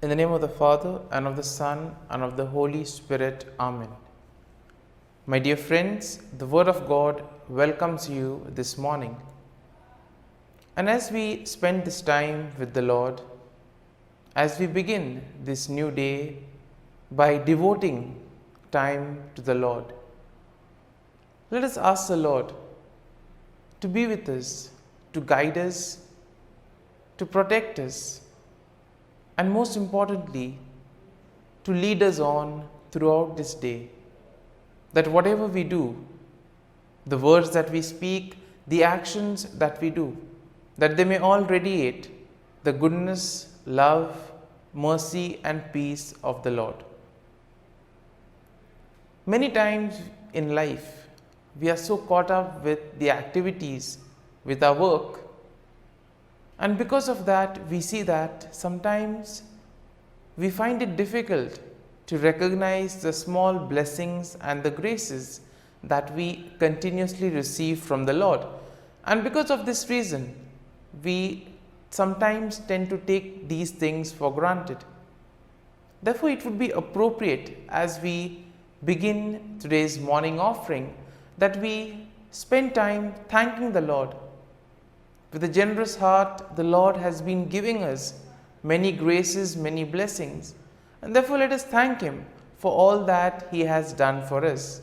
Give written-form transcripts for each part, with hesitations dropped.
In the name of the Father, and of the Son, and of the Holy Spirit. Amen. My dear friends, the Word of God welcomes you this morning. And as we spend this time with the Lord, as we begin this new day by devoting time to the Lord, let us ask the Lord to be with us, to guide us, to protect us, and most importantly, to lead us on throughout this day. That whatever we do, the words that we speak, the actions that we do, that they may all radiate the goodness, love, mercy, and peace of the Lord. Many times in life, we are so caught up with the activities, with our work, and because of that, we see that sometimes we find it difficult to recognize the small blessings and the graces that we continuously receive from the Lord. And because of this reason, we sometimes tend to take these things for granted. Therefore, it would be appropriate as we begin today's morning offering that we spend time thanking the Lord. With a generous heart, the Lord has been giving us many graces, many blessings, and therefore let us thank Him for all that He has done for us.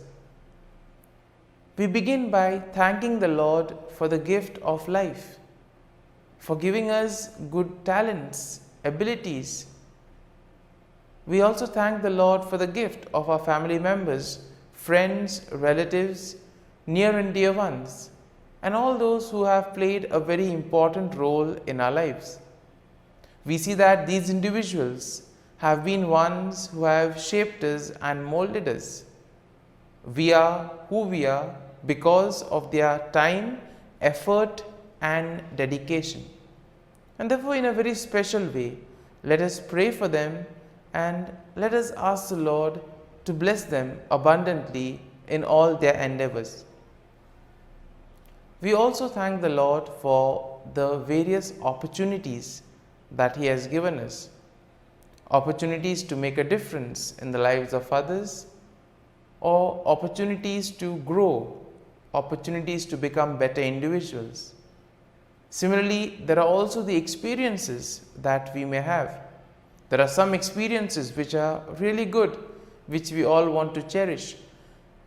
We begin by thanking the Lord for the gift of life, for giving us good talents, abilities. We also thank the Lord for the gift of our family members, friends, relatives, near and dear ones, and all those who have played a very important role in our lives. We see that these individuals have been ones who have shaped us and molded us. We are who we are because of their time, effort, and dedication. And therefore, in a very special way, let us pray for them and let us ask the Lord to bless them abundantly in all their endeavors. We also thank the Lord for the various opportunities that He has given us. Opportunities to make a difference in the lives of others, or opportunities to grow, opportunities to become better individuals. Similarly, there are also the experiences that we may have. There are some experiences which are really good, which we all want to cherish.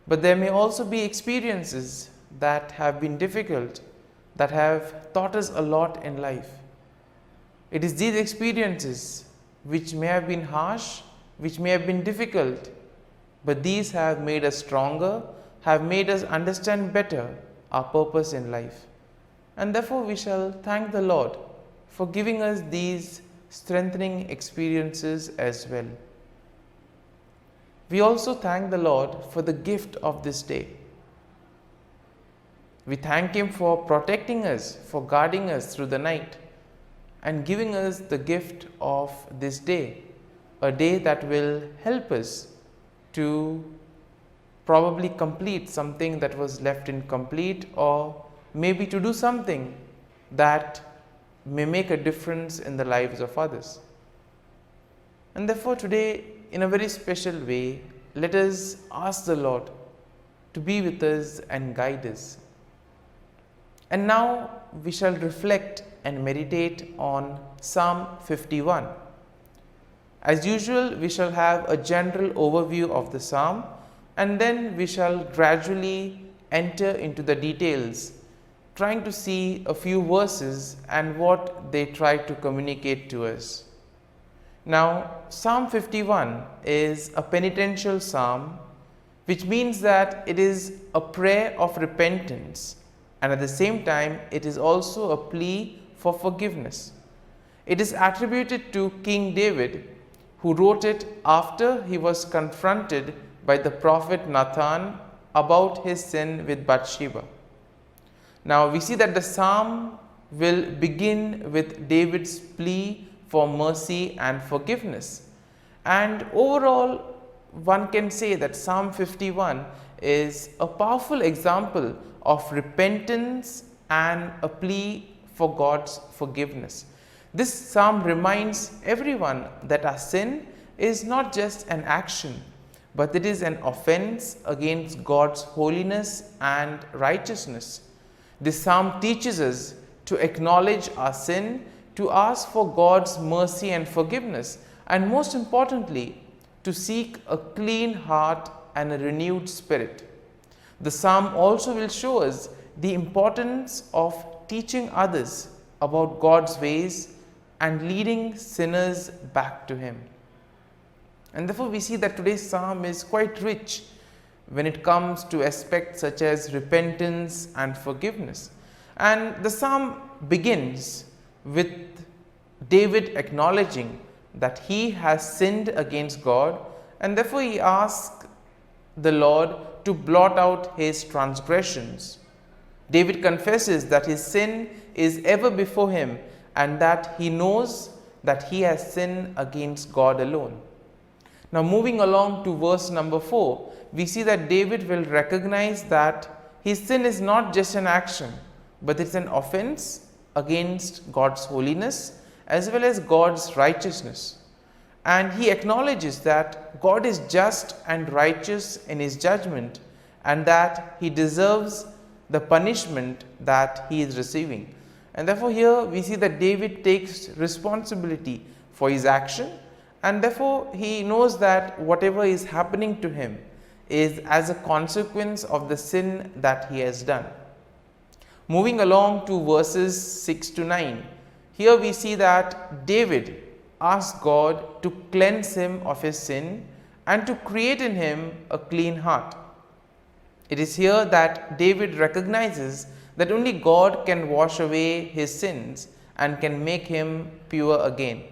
But there may also be experiences that have been difficult, that have taught us a lot in life. It is these experiences which may have been harsh, which may have been difficult, but these have made us stronger, have made us understand better our purpose in life. And therefore we shall thank the Lord for giving us these strengthening experiences as well. We also thank the Lord for the gift of this day. We thank Him for protecting us, for guarding us through the night, and giving us the gift of this day, a day that will help us to probably complete something that was left incomplete, or maybe to do something that may make a difference in the lives of others. And therefore today, in a very special way, let us ask the Lord to be with us and guide us. And now we shall reflect and meditate on Psalm 51. As usual, we shall have a general overview of the psalm, and then we shall gradually enter into the details, trying to see a few verses and what they try to communicate to us. Now, Psalm 51 is a penitential psalm, which means that it is a prayer of repentance, and at the same time, it is also a plea for forgiveness. It is attributed to King David, who wrote it after he was confronted by the prophet Nathan about his sin with Bathsheba. Now, we see that the psalm will begin with David's plea for mercy and forgiveness. And overall, one can say that Psalm 51 is a powerful example of repentance and a plea for God's forgiveness. This psalm reminds everyone that our sin is not just an action, but it is an offense against God's holiness and righteousness. This psalm teaches us to acknowledge our sin, to ask for God's mercy and forgiveness, and most importantly, to seek a clean heart and a renewed spirit. The psalm also will show us the importance of teaching others about God's ways and leading sinners back to Him. And therefore we see that today's psalm is quite rich when it comes to aspects such as repentance and forgiveness. And the psalm begins with David acknowledging that he has sinned against God, and therefore he asks the Lord to blot out his transgressions. David confesses that his sin is ever before him and that he knows that he has sinned against God alone. Now moving along to verse number 4, we see that David will recognize that his sin is not just an action, but it's an offense against God's holiness as well as God's righteousness. And he acknowledges that God is just and righteous in his judgment and that he deserves the punishment that he is receiving. And therefore here we see that David takes responsibility for his action, and therefore he knows that whatever is happening to him is as a consequence of the sin that he has done. Moving along to verses 6 to 9, here we see that David asks God to cleanse him of his sin and to create in him a clean heart. It is here that David recognizes that only God can wash away his sins and can make him pure again.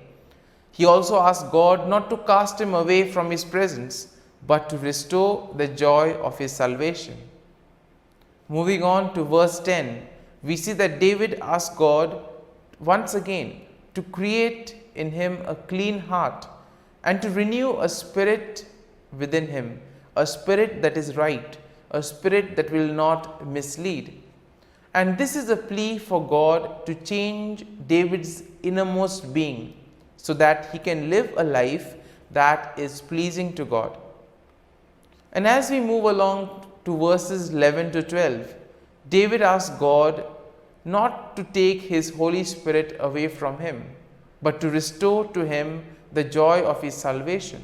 He also asks God not to cast him away from his presence, but to restore the joy of his salvation. Moving on to verse 10, we see that David asks God once again to create in him a clean heart and to renew a spirit within him, a spirit that is right, a spirit that will not mislead. And this is a plea for God to change David's innermost being so that he can live a life that is pleasing to God. And as we move along to verses 11 to 12, David asks God not to take his Holy Spirit away from him, but to restore to him the joy of his salvation.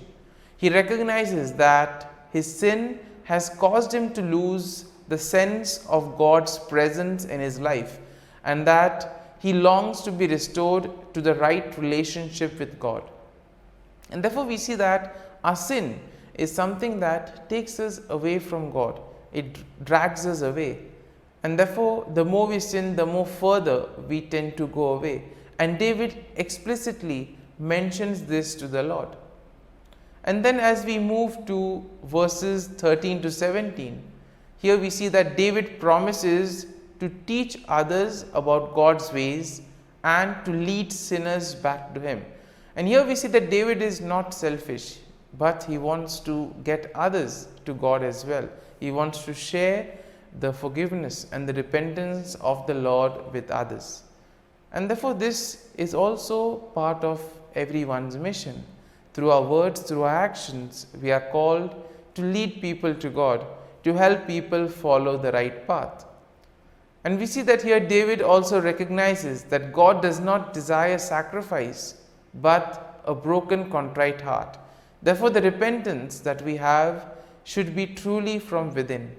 He recognizes that his sin has caused him to lose the sense of God's presence in his life, and that he longs to be restored to the right relationship with God. And therefore we see that our sin is something that takes us away from God. It drags us away. And therefore the more we sin, the more further we tend to go away. And David explicitly mentions this to the Lord. And then as we move to verses 13 to 17, here we see that David promises to teach others about God's ways and to lead sinners back to him. And here we see that David is not selfish, but he wants to get others to God as well. He wants to share the forgiveness and the repentance of the Lord with others. And therefore this is also part of everyone's mission. Through our words, through our actions, we are called to lead people to God, to help people follow the right path. And we see that here David also recognizes that God does not desire sacrifice, but a broken, contrite heart. Therefore, the repentance that we have should be truly from within.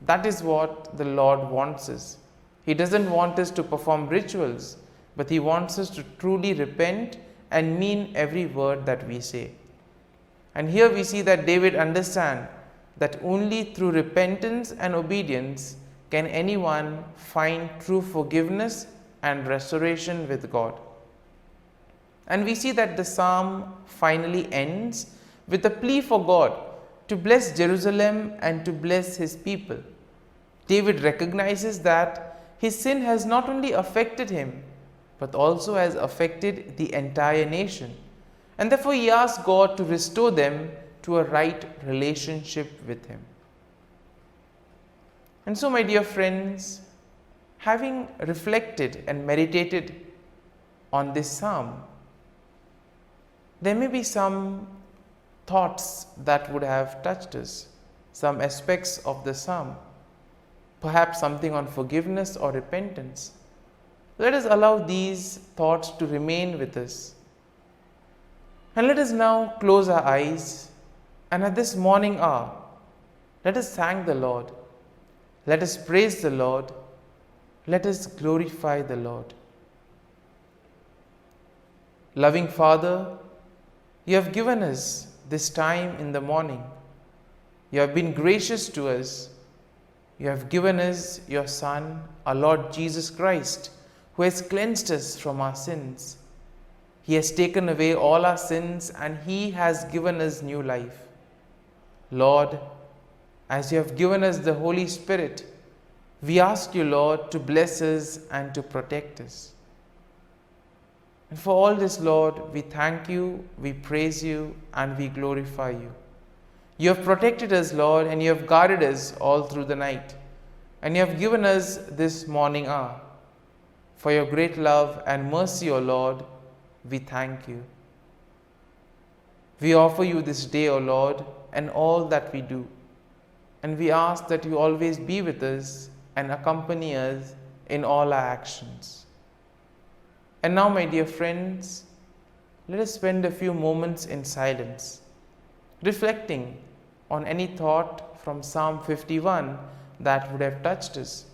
That is what the Lord wants us. He doesn't want us to perform rituals, but He wants us to truly repent and mean every word that we say. And here we see that David understands that only through repentance and obedience can anyone find true forgiveness and restoration with God. And we see that the psalm finally ends with a plea for God to bless Jerusalem and to bless His people. David recognizes that his sin has not only affected him, but also has affected the entire nation. And therefore he asks God to restore them to a right relationship with Him. And so, my dear friends, having reflected and meditated on this psalm. There may be some thoughts that would have touched us, some aspects of the psalm, perhaps something on forgiveness or repentance. Let us allow these thoughts to remain with us. And let us now close our eyes, and at this morning hour, let us thank the Lord. Let us praise the Lord. Let us glorify the Lord. Loving Father, you have given us this time in the morning. You have been gracious to us. You have given us your Son, our Lord Jesus Christ, who has cleansed us from our sins. He has taken away all our sins and He has given us new life. Lord, as you have given us the Holy Spirit, we ask you, Lord, to bless us and to protect us. And for all this, Lord, we thank you, we praise you, and we glorify you. You have protected us, Lord, and you have guarded us all through the night. And you have given us this morning hour. For your great love and mercy, O Lord, we thank you. We offer you this day, O Lord, and all that we do. And we ask that you always be with us and accompany us in all our actions. And now, my dear friends, let us spend a few moments in silence, reflecting on any thought from Psalm 51 that would have touched us,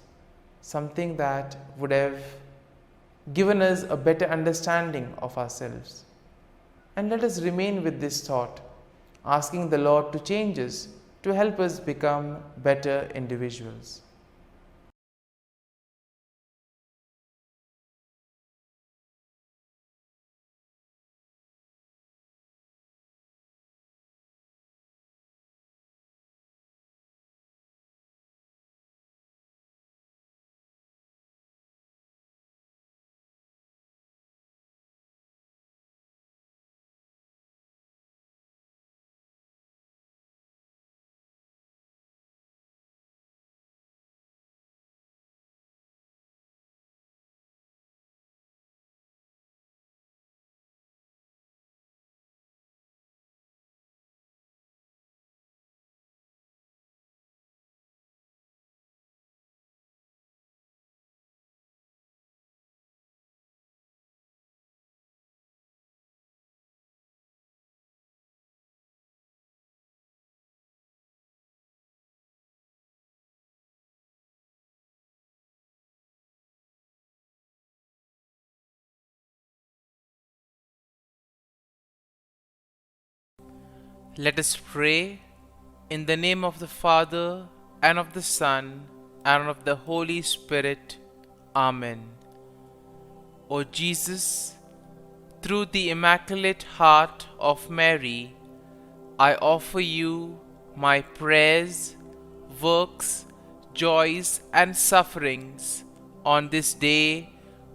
something that would have given us a better understanding of ourselves. And let us remain with this thought, asking the Lord to change us, to help us become better individuals. Let us pray in the name of the Father, and of the Son, and of the Holy Spirit. Amen. O Jesus, through the Immaculate Heart of Mary, I offer you my prayers, works, joys, and sufferings on this day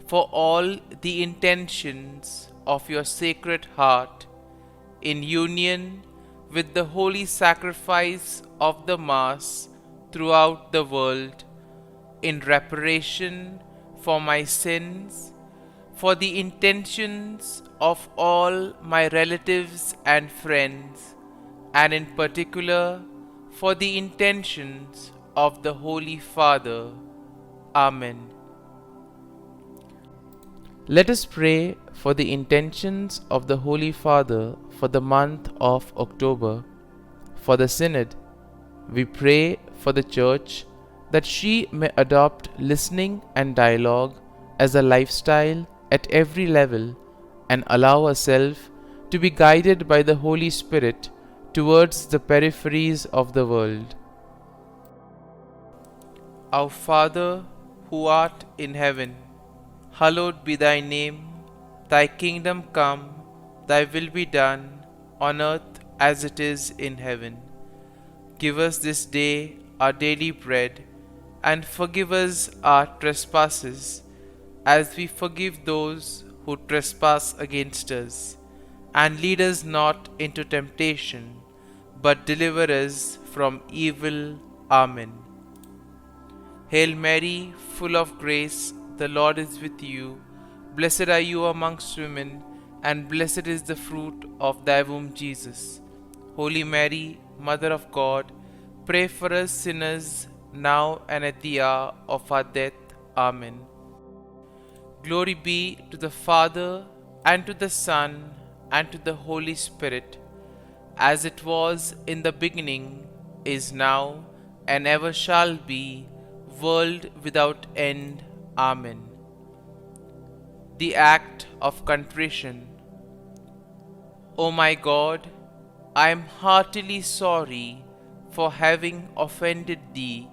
for all the intentions of your Sacred Heart, in union with the holy sacrifice of the Mass throughout the world, in reparation for my sins, for the intentions of all my relatives and friends, and in particular for the intentions of the Holy Father. Amen. Let us pray for the intentions of the Holy Father for the month of October. For the Synod, we pray for the Church that she may adopt listening and dialogue as a lifestyle at every level and allow herself to be guided by the Holy Spirit towards the peripheries of the world. Our Father, who art in heaven, hallowed be thy name. Thy kingdom come, thy will be done, on earth as it is in heaven. Give us this day our daily bread, and forgive us our trespasses, as we forgive those who trespass against us. And lead us not into temptation, but deliver us from evil. Amen. Hail Mary, full of grace, the Lord is with you. Blessed are you amongst women, and blessed is the fruit of thy womb, Jesus. Holy Mary, Mother of God, pray for us sinners, now and at the hour of our death. Amen. Glory be to the Father, and to the Son, and to the Holy Spirit, as it was in the beginning, is now, and ever shall be, world without end. Amen. The act of contrition. O my God, I am heartily sorry for having offended thee,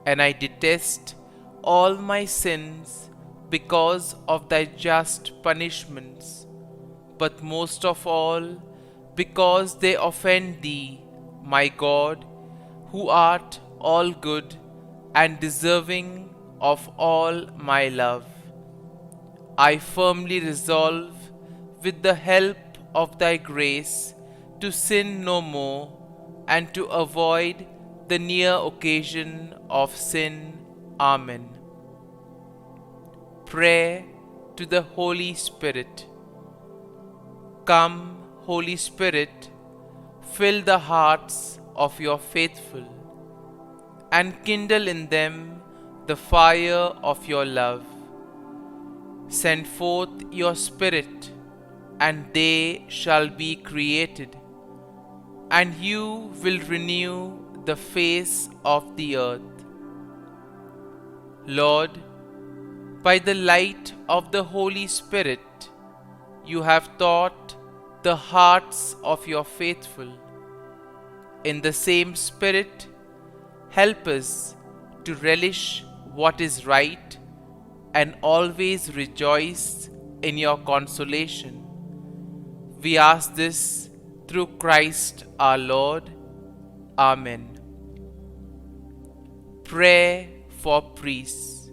and I detest all my sins because of thy just punishments, but most of all because they offend thee, my God, who art all good and deserving of all my love. I firmly resolve, with the help of thy grace, to sin no more, and to avoid the near occasion of sin. Amen. Prayer to the Holy Spirit. Come, Holy Spirit, fill the hearts of your faithful, and kindle in them the fire of your love. Send forth your Spirit, and they shall be created, and you will renew the face of the earth. Lord, by the light of the Holy Spirit, you have taught the hearts of your faithful. In the same Spirit, help us to relish what is right and always rejoice in your consolation. We ask this through Christ our Lord. Amen. Prayer for priests.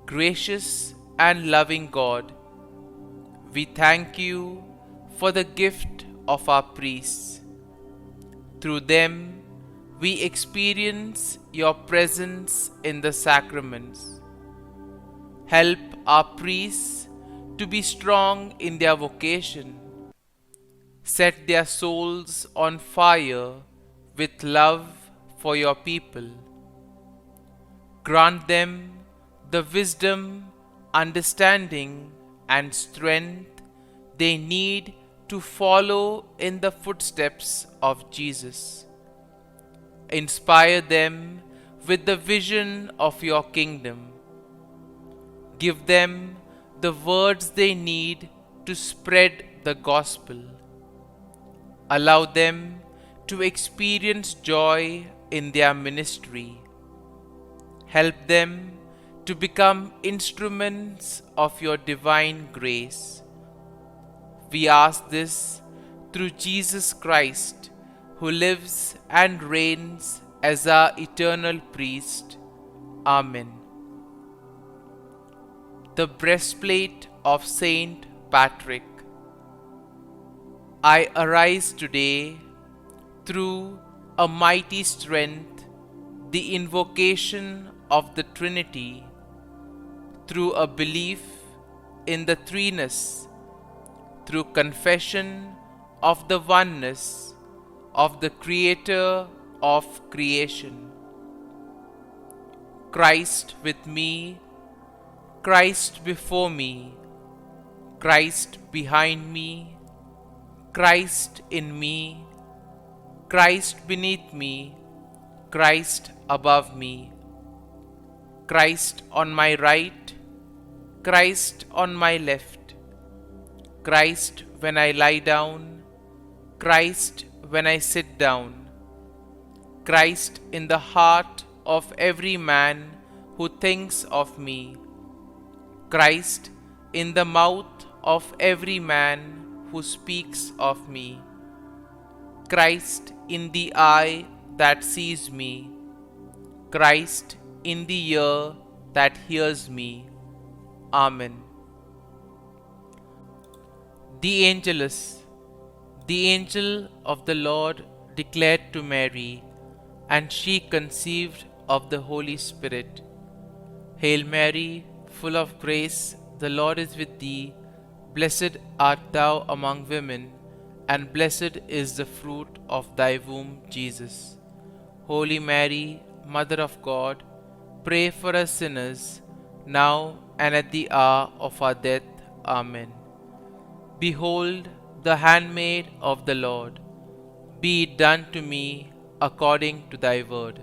Gracious and loving God, we thank you for the gift of our priests. Through them, we experience your presence in the sacraments. Help our priests to be strong in their vocation. Set their souls on fire with love for your people. Grant them the wisdom, understanding, and strength they need to follow in the footsteps of Jesus. Inspire them with the vision of your kingdom. Give them the words they need to spread the gospel. Allow them to experience joy in their ministry. Help them to become instruments of your divine grace. We ask this through Jesus Christ, who lives and reigns as our eternal priest. Amen. The breastplate of Saint Patrick. I arise today through a mighty strength, the invocation of the Trinity, through a belief in the threeness, through confession of the oneness of the Creator of creation. Christ with me, Christ before me, Christ behind me, Christ in me, Christ beneath me, Christ above me, Christ on my right, Christ on my left, Christ when I lie down, Christ when I sit down, Christ in the heart of every man who thinks of me, Christ in the mouth of every man who speaks of me, Christ in the eye that sees me, Christ in the ear that hears me. Amen. The Angelus. The angel of the Lord declared to Mary, and she conceived of the Holy Spirit. Hail Mary, full of grace, the Lord is with thee. Blessed art thou among women, and blessed is the fruit of thy womb, Jesus. Holy Mary, Mother of God, pray for us sinners, now and at the hour of our death. Amen. Behold, the handmaid of the Lord. Be it done to me according to thy word.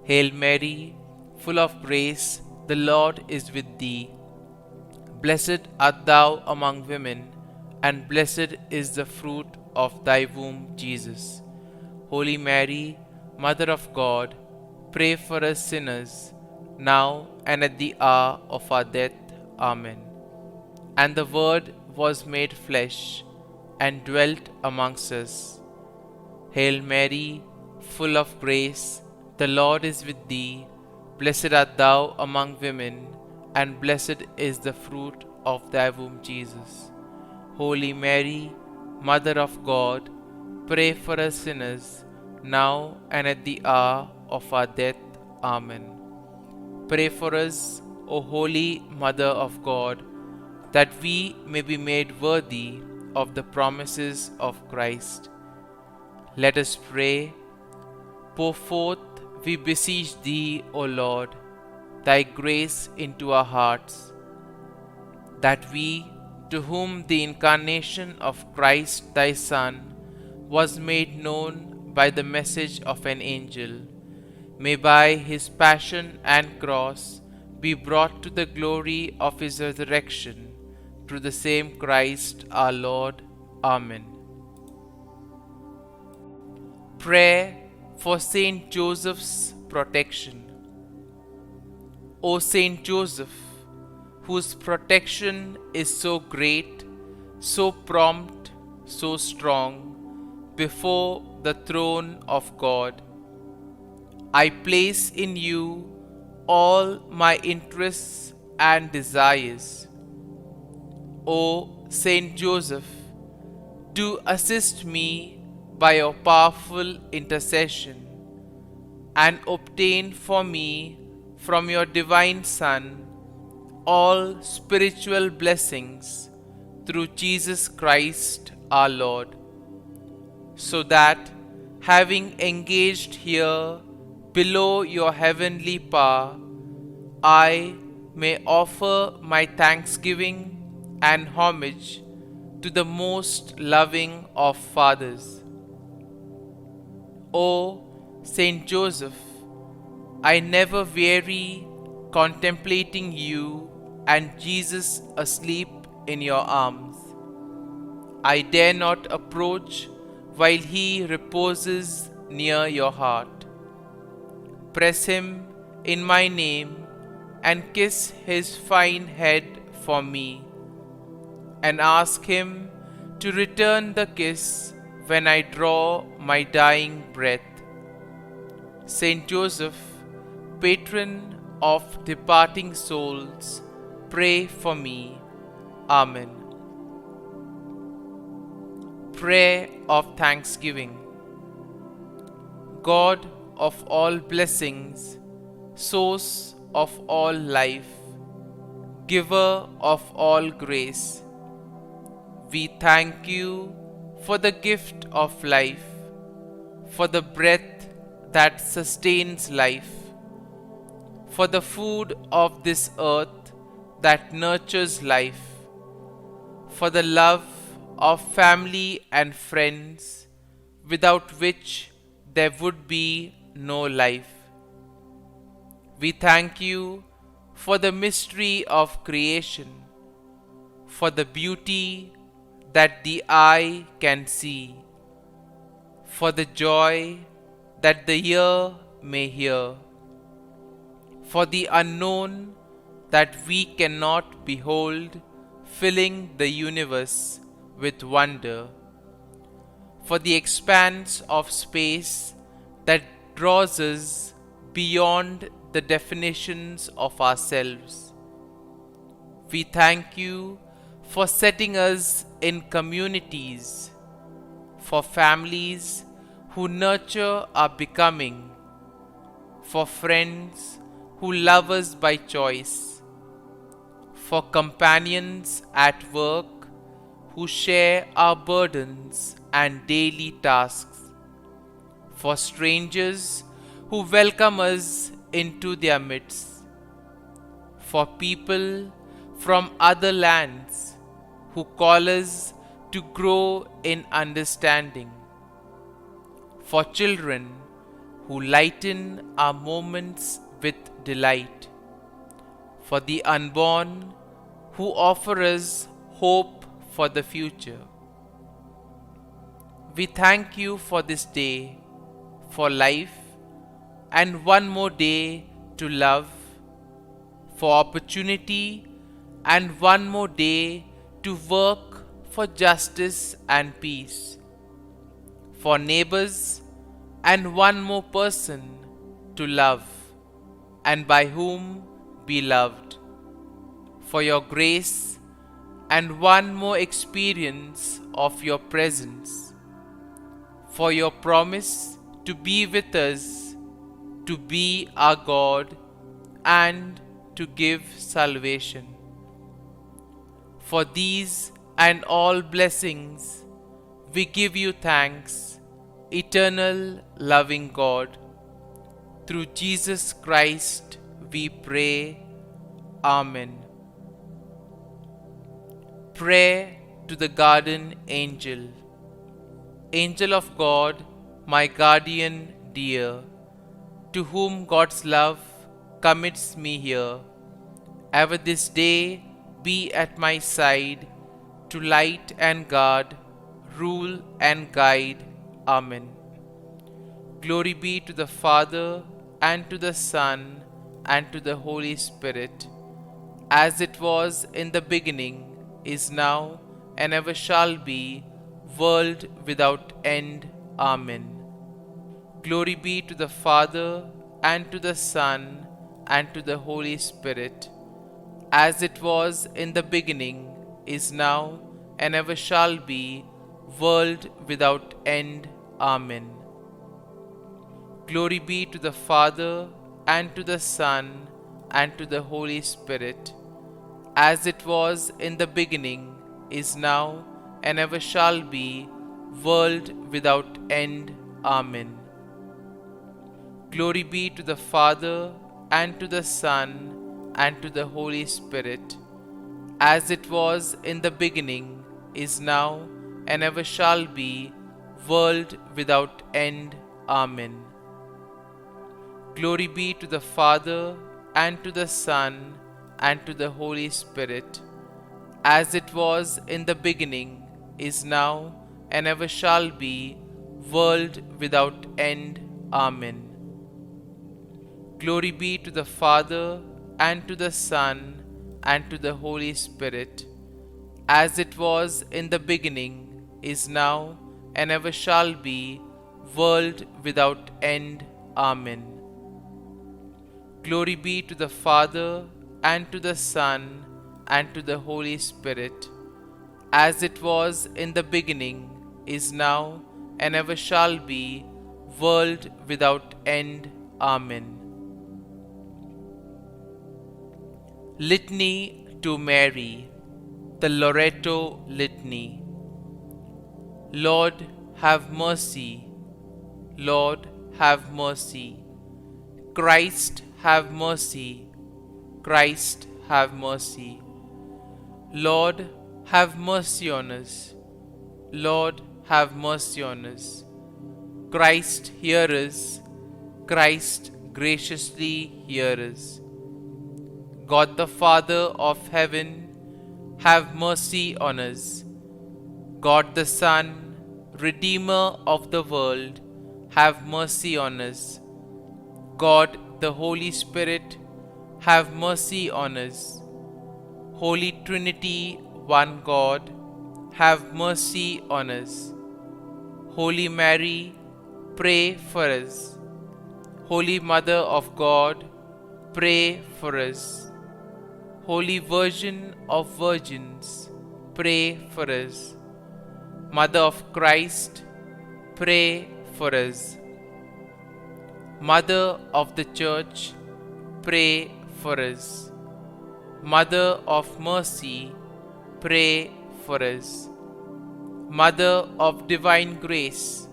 Hail Mary, full of grace, the Lord is with thee. Blessed art thou among women, and blessed is the fruit of thy womb, Jesus. Holy Mary, Mother of God, pray for us sinners, now and at the hour of our death. Amen. And the Word was made flesh, and dwelt amongst us. Hail Mary, full of grace, the Lord is with thee. Blessed art thou among women, and blessed is the fruit of thy womb, Jesus. Holy Mary, Mother of God, pray for us sinners, now and at the hour of our death. Amen. Pray for us, O Holy Mother of God, that we may be made worthy of the promises of Christ. Let us pray. Pour forth, we beseech thee, O Lord, thy grace into our hearts, that we, to whom the incarnation of Christ thy Son was made known by the message of an angel, may by his passion and cross be brought to the glory of his resurrection, through the same Christ our Lord. Amen. Prayer for Saint Joseph's protection. O Saint Joseph, whose protection is so great, so prompt, so strong, before the throne of God, I place in you all my interests and desires. O Saint Joseph, do assist me by your powerful intercession, and obtain for me from your divine Son all spiritual blessings through Jesus Christ our Lord, so that, having engaged here below your heavenly power, I may offer my thanksgiving and homage to the most loving of fathers. O Saint Joseph, I never weary contemplating you and Jesus asleep in your arms. I dare not approach while he reposes near your heart. Press him in my name and kiss his fine head for me, and ask him to return the kiss when I draw my dying breath. Saint Joseph, patron of departing souls, pray for me. Amen. Prayer of Thanksgiving. God of all blessings, source of all life, giver of all grace, we thank you for the gift of life, for the breath that sustains life, for the food of this earth that nurtures life, for the love of family and friends, without which there would be no life. We thank you for the mystery of creation, for the beauty that the eye can see, for the joy that the ear may hear, for the unknown that we cannot behold, filling the universe with wonder, for the expanse of space that draws us beyond the definitions of ourselves. We thank you for setting us in communities, for families who nurture our becoming, for friends who love us by choice, for companions at work who share our burdens and daily tasks, for strangers who welcome us into their midst, for people from other lands who call us to grow in understanding, for children who lighten our moments with delight, for the unborn who offer us hope for the future. We thank you for this day, for life, and one more day to love, for opportunity, and one more day to work for justice and peace, for neighbors, and one more person to love, and by whom be loved, for your grace, and one more experience of your presence, for your promise to be with us, to be our God, and to give salvation. For these and all blessings, we give you thanks, eternal loving God. Through Jesus Christ we pray. Amen. Prayer to the Guardian Angel. Angel of God, my guardian dear, to whom God's love commits me here, ever this day be at my side, to light and guard, rule and guide. Amen. Glory be to the Father, and to the Son, and to the Holy Spirit, as it was in the beginning, is now, and ever shall be, world without end. Amen. Glory be to the Father, and to the Son, and to the Holy Spirit, as it was in the beginning, is now, and ever shall be, world without end. Amen. Glory be to the Father, and to the Son, and to the Holy Spirit, as it was in the beginning, is now, and ever shall be, world without end. Amen. Glory be to the Father, and to the Son, and to the Holy Spirit, as it was in the beginning, is now, and ever shall be, world without end. Amen. Glory be to the Father, and to the Son, and to the Holy Spirit, as it was in the beginning, is now, and ever shall be, world without end. Amen. Glory be to the Father, and to the Son, and to the Holy Spirit, as it was in the beginning, is now, and ever shall be, world without end. Amen. Glory be to the Father, and to the Son, and to the Holy Spirit, as it was in the beginning, is now, and ever shall be, world without end. Amen. Litany to Mary, the Loreto Litany. Lord, have mercy. Lord, have mercy. Christ, have mercy. Christ, have mercy. Lord, have mercy on us. Lord, have mercy on us. Christ, hear us. Christ, graciously hear us. God the Father of heaven, have mercy on us. God the Son, Redeemer of the world, have mercy on us. God the Holy Spirit, have mercy on us. Holy Trinity, one God, have mercy on us. Holy Mary, pray for us. Holy Mother of God, pray for us. Holy Virgin of Virgins, pray for us. Mother of Christ, pray for us. Mother of the Church, pray for us. Mother of mercy, pray for us. Mother of divine grace,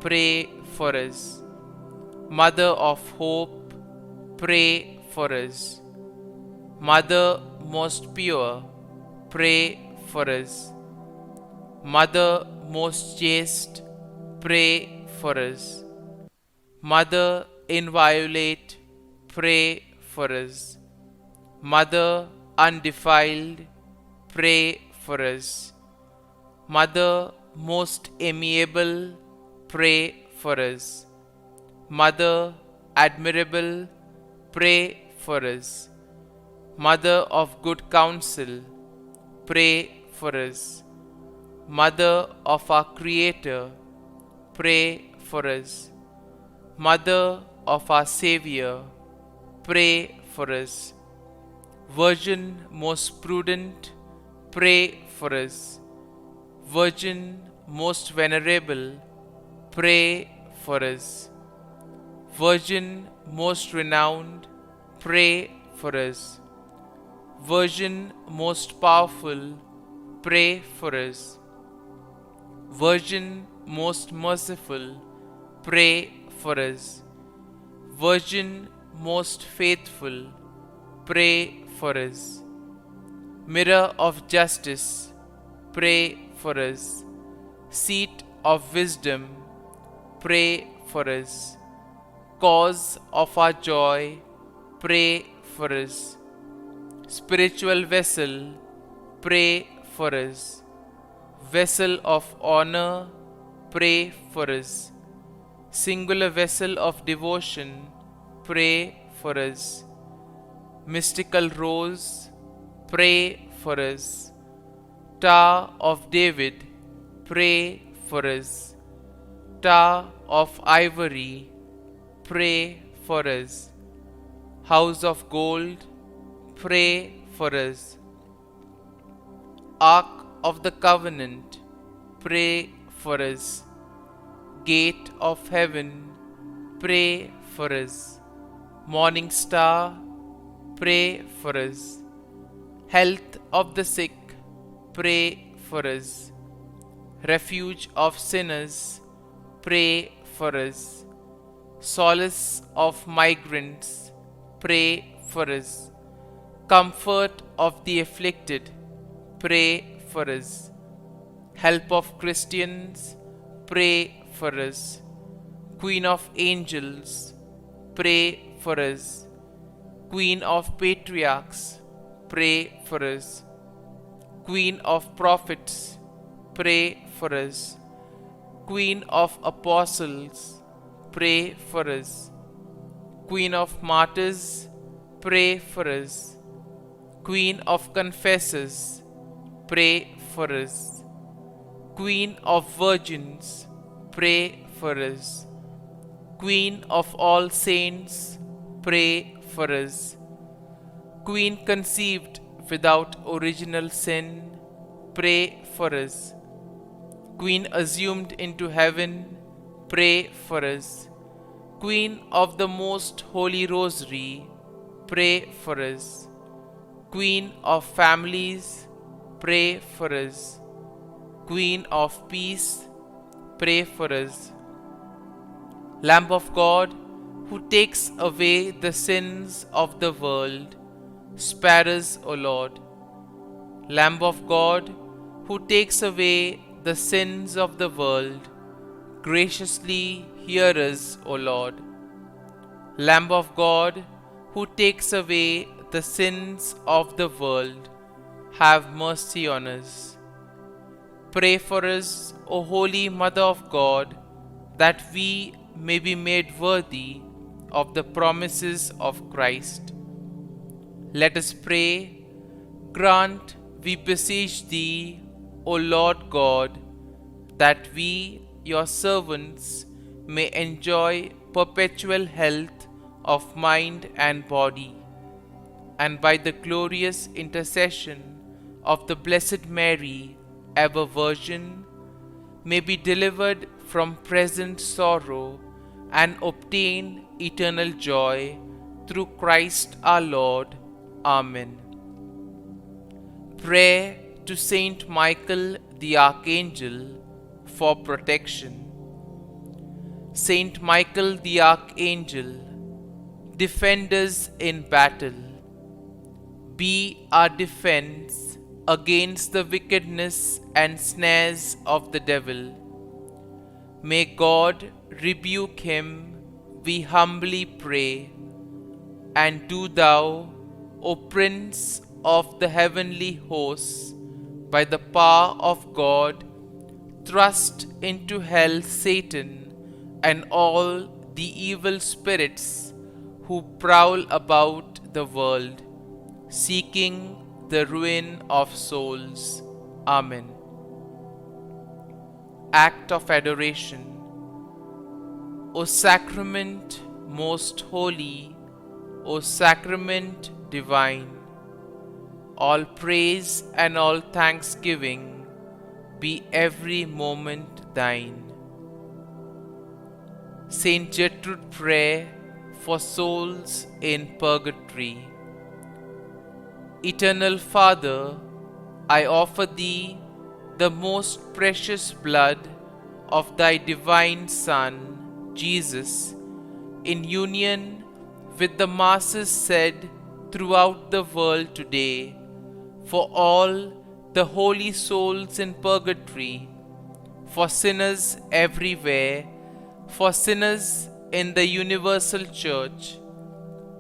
pray for us. Mother of hope, pray for us. Mother most pure, pray for us. Mother most chaste, pray for us. Mother inviolate, pray for us. Mother undefiled, pray for us. Mother most amiable, pray for us. Mother admirable, pray for us. Mother of good counsel, pray for us. Mother of our Creator, pray for us. Mother of our Xavier, pray for us. Virgin most prudent, pray for us. Virgin most venerable, pray for us. Virgin most renowned, pray for us. Virgin most powerful, pray for us. Virgin most merciful, pray for us. Virgin most faithful, pray for us. Mirror of justice, pray for us. Seat of wisdom, pray for us. Cause of our joy, pray for us. Spiritual vessel, pray for us. Vessel of honor, pray for us. Singular vessel of devotion, pray for us. Mystical rose, pray for us. Tower of David, pray for us. Tower of ivory, pray for us. House of gold, pray for us. Ark of the covenant, pray for us. Gate of heaven, pray for us. Morning star, pray for us. Health of the sick, pray for us. Refuge of sinners, pray for us. Solace of migrants, pray for us. Comfort of the afflicted, pray for us. Help of Christians, pray for us. Queen of angels, pray for us. Queen of patriarchs, pray for us. Queen of prophets, pray for us. Queen of apostles, pray for us. Queen of martyrs, pray for us. Queen of confessors, pray for us. Queen of virgins, pray for us. Queen of all saints, pray for us. Queen conceived without original sin, pray for us. Queen assumed into heaven, pray for us. Queen of the most holy rosary, pray for us. Queen of families, pray for us. Queen of peace, pray for us. Lamb of God, who takes away the sins of the world, spare us, O Lord. Lamb of God, who takes away the sins of the world, graciously hear us, O Lord. Lamb of God, who takes away the sins of the world, have mercy on us. Pray for us, O Holy Mother of God, that we may be made worthy of the promises of Christ. Let us pray. Grant, we beseech Thee, O Lord God, that we, Your servants, may enjoy perpetual health of mind and body, and by the glorious intercession of the Blessed Mary, ever Virgin, may be delivered from present sorrow and obtain eternal joy through Christ our Lord. Amen. Prayer to Saint Michael the Archangel for protection. Saint Michael the Archangel, defend us in battle. Be our defense against the wickedness and snares of the devil. May God rebuke him, we humbly pray. And do thou, O Prince of the heavenly hosts, by the power of God, thrust into hell Satan and all the evil spirits who prowl about the world, seeking the ruin of souls. Amen. Act of Adoration. O Sacrament most holy, O Sacrament divine, all praise and all thanksgiving be every moment thine. Saint Gertrude Prayer for souls in purgatory. Eternal Father, I offer Thee the most precious blood of Thy divine Son, Jesus, in union with the masses said throughout the world today, for all the holy souls in purgatory, for sinners everywhere, for sinners in the universal church,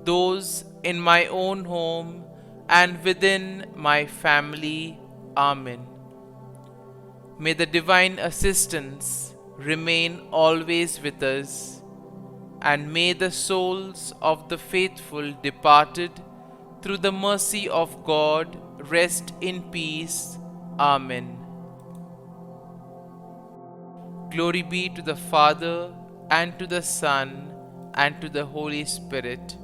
those in my own home and within my family. Amen. May the divine assistance remain always with us, and may the souls of the faithful departed through the mercy of God rest in peace. Amen. Glory be to the Father, and to the Son, and to the Holy Spirit,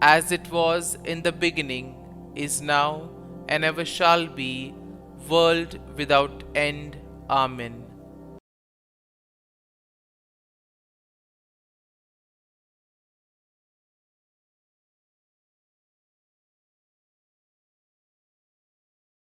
as it was in the beginning, is now, and ever shall be, world without end. Amen.